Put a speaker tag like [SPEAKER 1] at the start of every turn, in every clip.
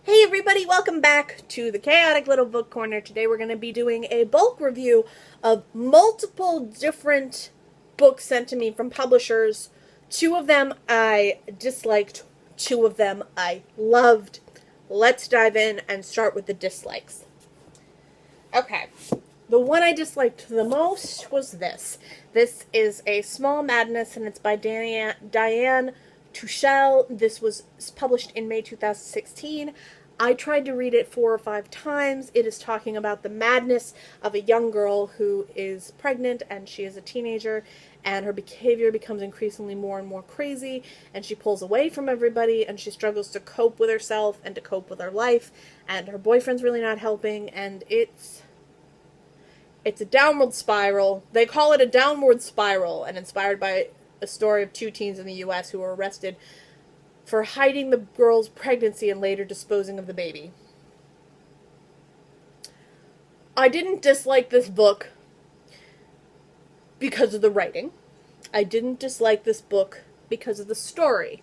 [SPEAKER 1] Hey everybody, welcome back to the Chaotic Little Book Corner. Today we're going to be doing a bulk review of multiple different books sent to me from publishers. Two of them I disliked, two of them I loved. Let's dive in and start with the dislikes. Okay, the one I disliked the most was this. This is A Small Madness and it's by Diane Tuchel. This was published in May 2016. I tried to read it 4 or 5 times. It is talking about the madness of a young girl who is pregnant and she is a teenager and her behavior becomes increasingly more and more crazy and she pulls away from everybody and she struggles to cope with herself and to cope with her life and her boyfriend's really not helping and it's a downward spiral. They call it a downward spiral and inspired by a story of 2 teens in the U.S. who were arrested for hiding the girl's pregnancy and later disposing of the baby. I didn't dislike this book because of the writing. I didn't dislike this book because of the story.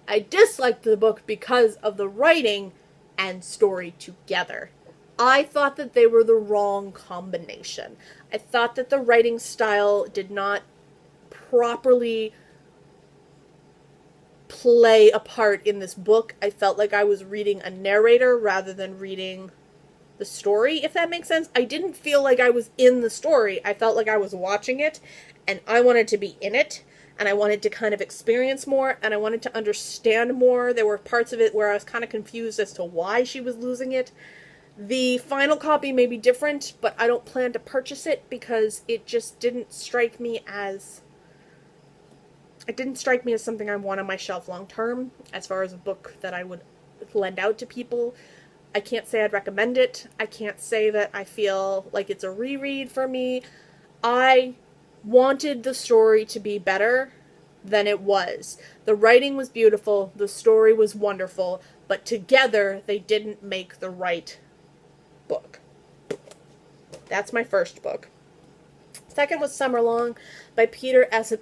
[SPEAKER 1] I disliked the book because of the writing and story together. I thought that they were the wrong combination. I thought that the writing style did not properly play a part in this book. I felt like I was reading a narrator rather than reading the story, if that makes sense. I didn't feel like I was in the story. I felt like I was watching it, and I wanted to be in it, and I wanted to kind of experience more, and I wanted to understand more. There were parts of it where I was kind of confused as to why she was losing it. The final copy may be different, but I don't plan to purchase it because it just didn't strike me as... It didn't strike me as something I want on my shelf long term, as far as a book that I would lend out to people. I can't say I'd recommend it. I can't say that I feel like it's a reread for me. I wanted the story to be better than it was. The writing was beautiful, the story was wonderful, but together they didn't make the right book. That's my first book. Second was Summerlong by Peter S.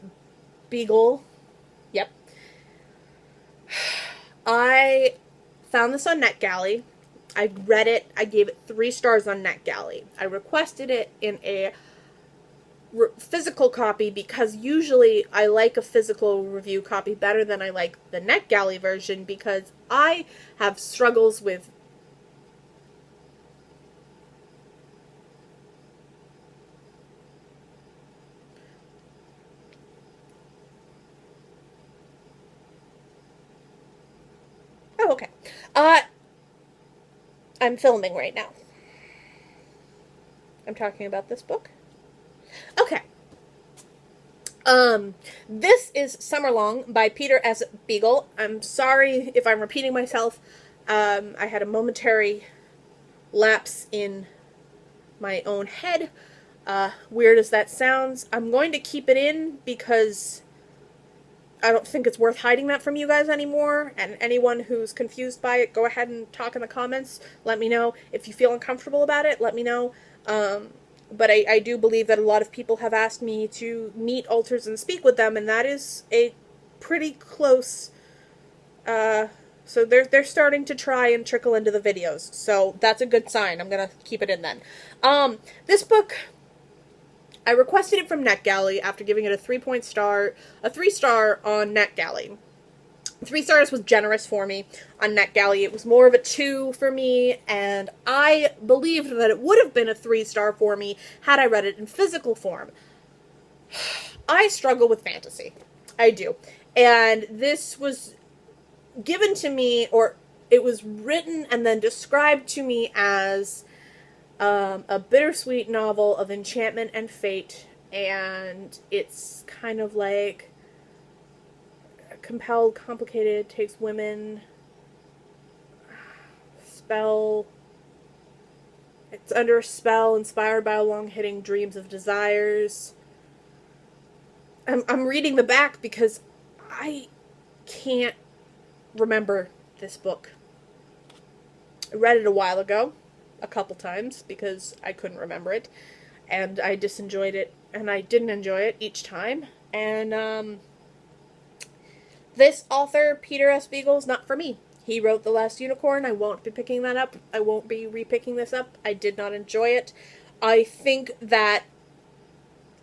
[SPEAKER 1] Beagle. Yep. I found this on NetGalley. I read it. I gave it 3 stars on NetGalley. I requested it in a physical copy because usually I like a physical review copy better than I like the NetGalley version because I have struggles with Oh, okay. I'm filming right now. I'm talking about this book. Okay. This is Summerlong by Peter S. Beagle. I'm sorry if I'm repeating myself. I had a momentary lapse in my own head. Weird as that sounds. I'm going to keep it in because I don't think it's worth hiding that from you guys anymore, and anyone who's confused by it, go ahead and talk in the comments. Let me know. If you feel uncomfortable about it, let me know. But I do believe that a lot of people have asked me to meet authors and speak with them, and that is a pretty close, so they're starting to try and trickle into the videos, so that's a good sign. I'm gonna keep it in then. This book, I requested it from NetGalley after giving it a 3-star on NetGalley. 3 stars was generous for me on NetGalley. It was more of a 2 for me, and I believed that it would have been a 3-star for me had I read it in physical form. I struggle with fantasy. I do. And this was given to me, or it was written and then described to me as a bittersweet novel of enchantment and fate, and it's kind of like compelled, complicated, takes women, spell, it's under a spell, inspired by long-hitting dreams of desires. I'm reading the back because I can't remember this book. I read it a while ago. A couple times because I couldn't remember it, and I disenjoyed it, and I didn't enjoy it each time, and this author, Peter S. Beagle, is not for me. He wrote The Last Unicorn. I won't be picking that up. I won't be repicking this up. I did not enjoy it. I think that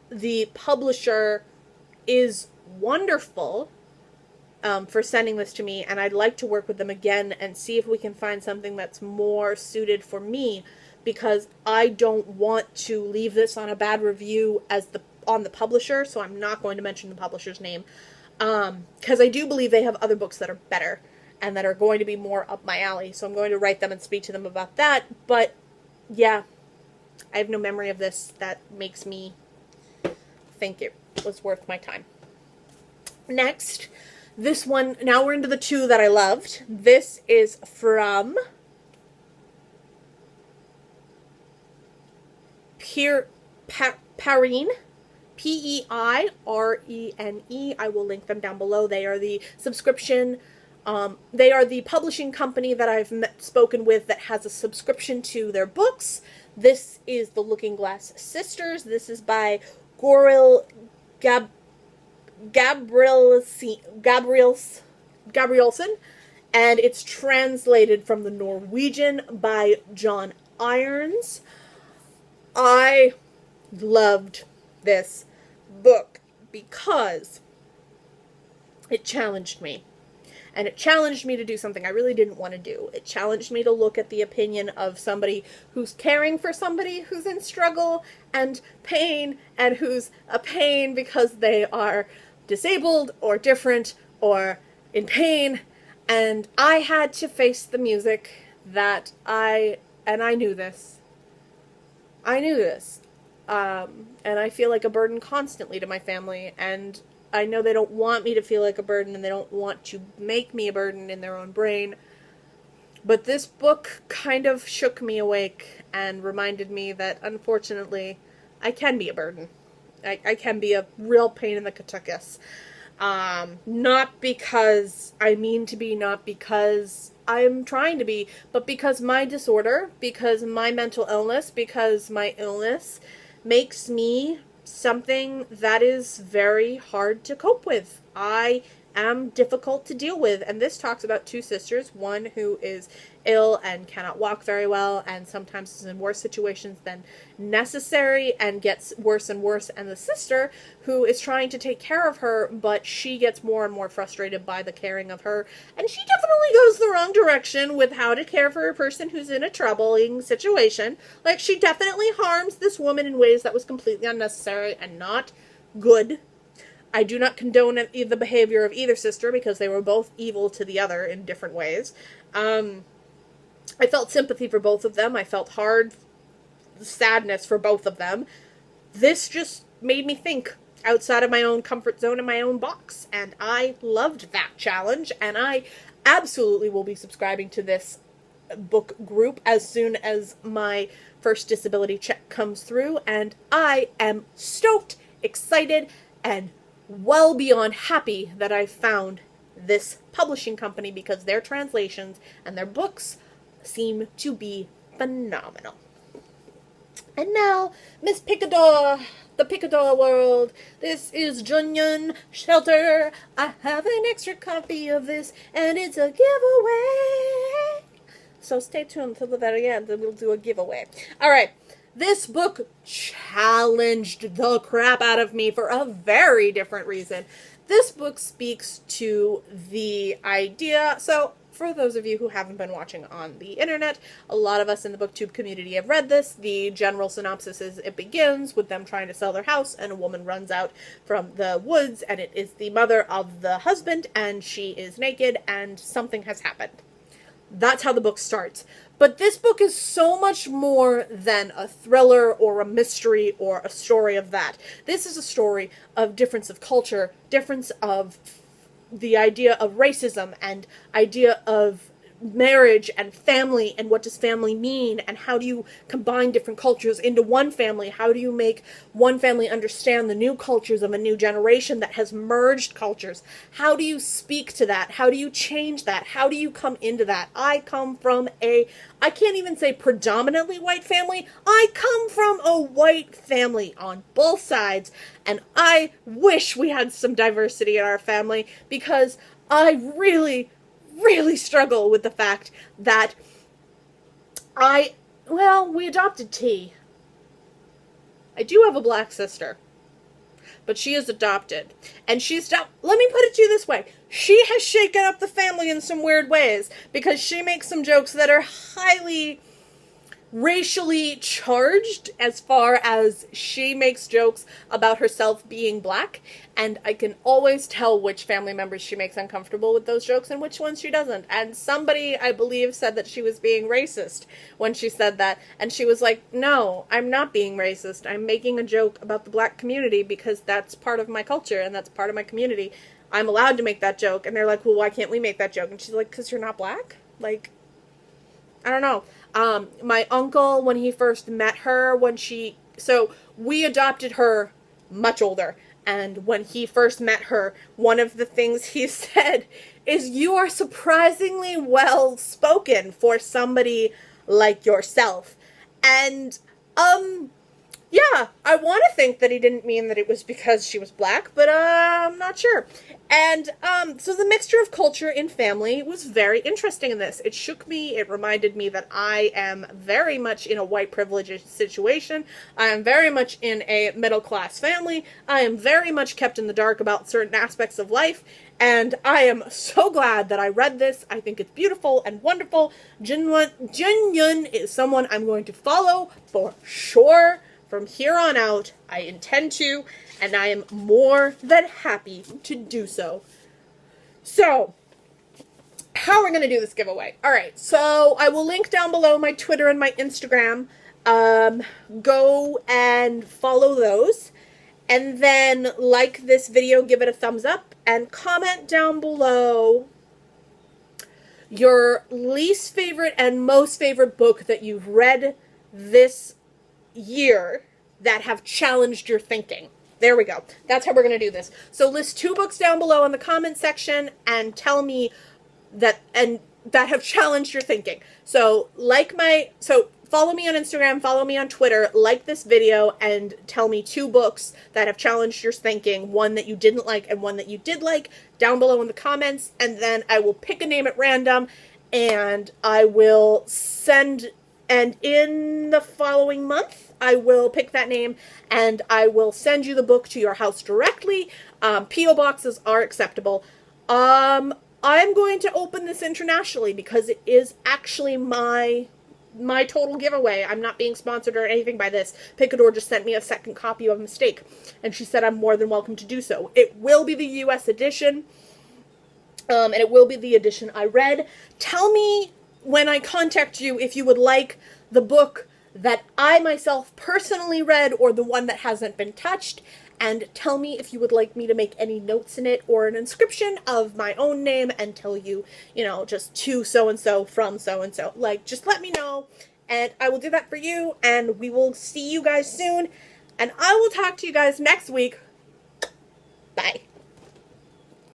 [SPEAKER 1] the publisher is wonderful for sending this to me, and I'd like to work with them again and see if we can find something that's more suited for me, because I don't want to leave this on a bad review on the publisher, so I'm not going to mention the publisher's name, because I do believe they have other books that are better and that are going to be more up my alley, so I'm going to write them and speak to them about that. But yeah, I have no memory of this that makes me think it was worth my time. Next, this one, now we're into the two that I loved. This is from Peirene, Peirene. I will link them down below. They are the subscription, they are the publishing company that I've spoken with that has a subscription to their books. This is The Looking Glass Sisters. This is by Goril Gabrielsen, and it's translated from the Norwegian by John Irons. I loved this book because it challenged me. And it challenged me to do something I really didn't want to do. It challenged me to look at the opinion of somebody who's caring for somebody who's in struggle and pain, and who's a pain because they are disabled or different or in pain. And I had to face the music that I knew this. And I feel like a burden constantly to my family, and I know they don't want me to feel like a burden, and they don't want to make me a burden in their own brain. But this book kind of shook me awake and reminded me that, unfortunately, I can be a burden. I can be a real pain in the katuckus. Not because I mean to be, not because I'm trying to be, but because my disorder, because my mental illness, because my illness makes me something that is very hard to cope with. I am difficult to deal with, and this talks about two sisters, one who is ill and cannot walk very well, and sometimes is in worse situations than necessary and gets worse and worse, and the sister who is trying to take care of her, but she gets more and more frustrated by the caring of her, and she definitely goes the wrong direction with how to care for a person who's in a troubling situation. Like, she definitely harms this woman in ways that was completely unnecessary and not good. I do not condone the behavior of either sister, because they were both evil to the other in different ways. I felt sympathy for both of them. I felt hard sadness for both of them. This just made me think outside of my own comfort zone and my own box, and I loved that challenge, and I absolutely will be subscribing to this book group as soon as my first disability check comes through, and I am stoked, excited, and well beyond happy that I found this publishing company, because their translations and their books seem to be phenomenal. And now, Miss Picadura, the Picadura world. This is Junyan Shelter. I have an extra copy of this, and it's a giveaway. So stay tuned till the very end, and we'll do a giveaway. Alright. This book challenged the crap out of me for a very different reason. This book speaks to the idea, so for those of you who haven't been watching on the internet, a lot of us in the booktube community have read this. The general synopsis is it begins with them trying to sell their house, and a woman runs out from the woods, and it is the mother of the husband, and she is naked, and something has happened. That's how the book starts. But this book is so much more than a thriller or a mystery or a story of that. This is a story of difference of culture, difference of the idea of racism, and idea of marriage and family, and what does family mean, and how do you combine different cultures into one family? How do you make one family understand the new cultures of a new generation that has merged cultures? How do you speak to that? How do you change that? How do you come into that? I come from I can't even say predominantly white family. I come from a white family on both sides, and I wish we had some diversity in our family, because I really really struggle with the fact that we adopted T. I do have a black sister, but she is adopted. And let me put it to you this way. She has shaken up the family in some weird ways, because she makes some jokes that are highly racially charged, as far as she makes jokes about herself being black, and I can always tell which family members she makes uncomfortable with those jokes and which ones she doesn't. And somebody, I believe, said that she was being racist when she said that, and she was like, no, I'm not being racist. I'm making a joke about the black community because that's part of my culture and that's part of my community. I'm allowed to make that joke. And they're like, well, why can't we make that joke? And she's like, because you're not black? Like, I don't know. My uncle, when he first met her, so we adopted her much older, and when he first met her, one of the things he said is, you are surprisingly well spoken for somebody like yourself. And, yeah, I want to think that he didn't mean that it was because she was black, but I'm not sure. And so the mixture of culture in family was very interesting in this. It shook me. It reminded me that I am very much in a white privilege situation. I am very much in a middle-class family. I am very much kept in the dark about certain aspects of life. And I am so glad that I read this. I think it's beautiful and wonderful. Jin Yun is someone I'm going to follow for sure. From here on out, I intend to, and I am more than happy to do so. So, how are we going to do this giveaway? Alright, so I will link down below my Twitter and my Instagram. Go and follow those. And then like this video, give it a thumbs up, and comment down below your least favorite and most favorite book that you've read this year that have challenged your thinking. There we go. That's how we're going to do this. So list 2 books down below in the comment section and tell me that have challenged your thinking. So follow me on Instagram, follow me on Twitter, like this video, and tell me 2 books that have challenged your thinking, one that you didn't like and one that you did like, down below in the comments, and then I will pick a name at random, and I will and in the following month, I will pick that name, and I will send you the book to your house directly. P.O. boxes are acceptable. I'm going to open this internationally because it is actually my total giveaway. I'm not being sponsored or anything by this. Picadura just sent me a second copy of Mistake, and she said I'm more than welcome to do so. It will be the US edition, and it will be the edition I read. Tell me when I contact you if you would like the book that I myself personally read or the one that hasn't been touched, and tell me if you would like me to make any notes in it or an inscription of my own name and tell you, just to so-and-so from so-and-so. Like, just let me know, and I will do that for you, and we will see you guys soon, and I will talk to you guys next week. Bye.